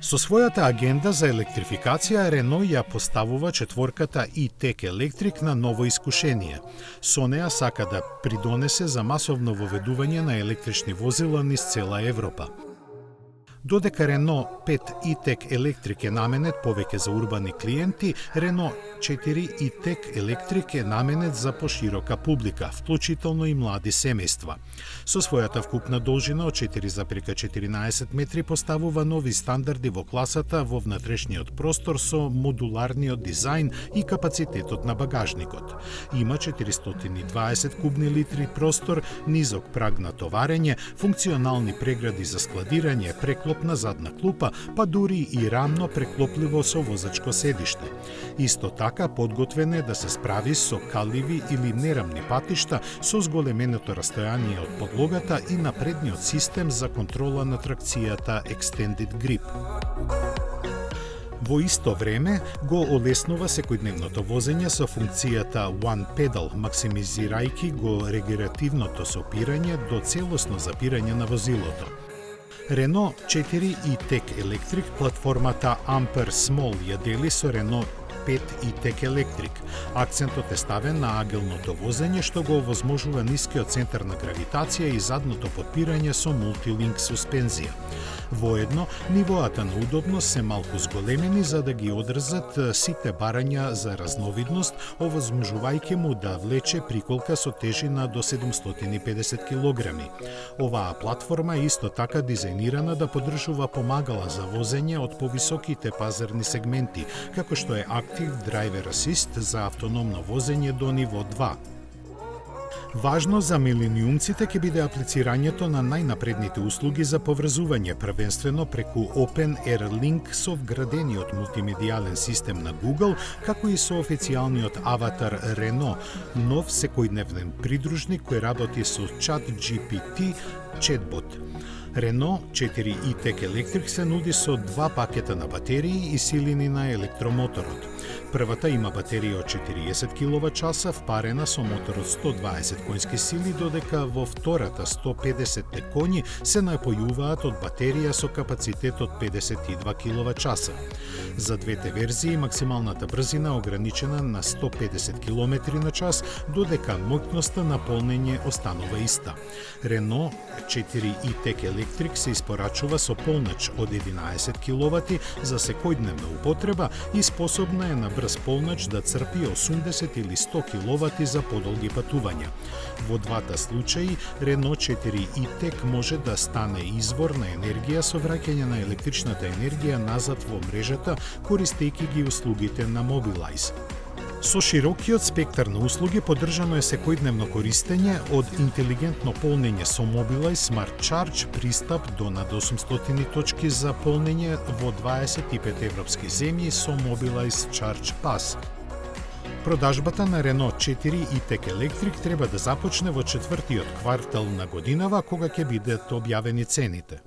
Со својата агенда за електрификација, Рено ја поставува четворката E-Tech Electric на ново искушение. Со неа сака да придонесе за масовно воведување на електрични возила низ цела Европа. Додека Рено 5 E-Tech Electric е наменет повеќе за урбани клиенти, Рено 4 E-Tech Electric е наменет за поширока публика, вклучително и млади семејства. Со својата вкупна должина од 4,14 метри поставува нови стандарди во класата во внатрешниот простор со модуларниот дизајн и капацитетот на багажникот. Има 420 кубни литри простор, низок праг на товарење, функционални прегради за складирање, преклопна задна клупа, па дури и рамно преклопливо со возачко седиште. Исто така подготвен е да се справи со каливи или нерамни патишта со зголеменото растојание од подлогата и напредниот систем за контрола на тракцијата Extended Grip. Во исто време го олеснува секојдневното возење со функцијата One Pedal, максимизирајќи го регеративното сопирање до целосно запирање на возилото. Рено 4 E-Tech Electric платформата Ampere Small ја дели со Рено 5 E-Tech Electric. Акцентот е ставен на агилното возење, што го овозможува нискиот центар на гравитација и задното подпирање со мултилинк суспензија. Воедно, нивоата на удобност се малку зголемени за да ги одржат сите барања за разновидност, овозможувајќи му да влече приколка со тежина до 750 килограми. Оваа платформа е исто така дизајнирана да поддржува помагала за возење од повисоките пазарни сегменти, како што е Active Driver Assist за автономно возење до ниво 2. Важно за милениумците ќе биде аплицирањето на најнапредните услуги за поврзување, првенствено преку Open Air Link со вградениот мултимедијален систем на Google, како и со официјалниот аватар Рено, нов секојдневен придружник кој работи со ChatGPT четбот. Рено 4 E-Tech Electric се нуди со два пакета на батерии и силини на електромоторот. Првата има батерија од 40 kWh впарена со мотор од 120 конски сили, додека во втората 150 коњи се напојуваат од батерија со капацитет од 52 kWh. За двете верзии максималната брзина е ограничена на 150 km/h, додека моќноста на полнење останува иста. Рено 4 E-Tech Electric се испорачува со полнач од 11 kW за секојдневна употреба и способна е на брз полнач да црпи 80 или 100 kW за подолги патувања. Во двата случаи, Рено 4 E-Tech може да стане извор на енергија со враќање на електричната енергија назад во мрежата, користејќи ги услугите на Mobilize. Со широкиот спектар на услуги поддржано е секојдневно користење од интелигентно полнење со Mobilize Smart Charge, пристап до над 800 точки за полнење во 25 европски земји со Mobilize Charge Pass. Продажбата на Рено 4 E-Tech Electric треба да започне во четвртиот квартал на годинава, кога ќе бидат објавени цените.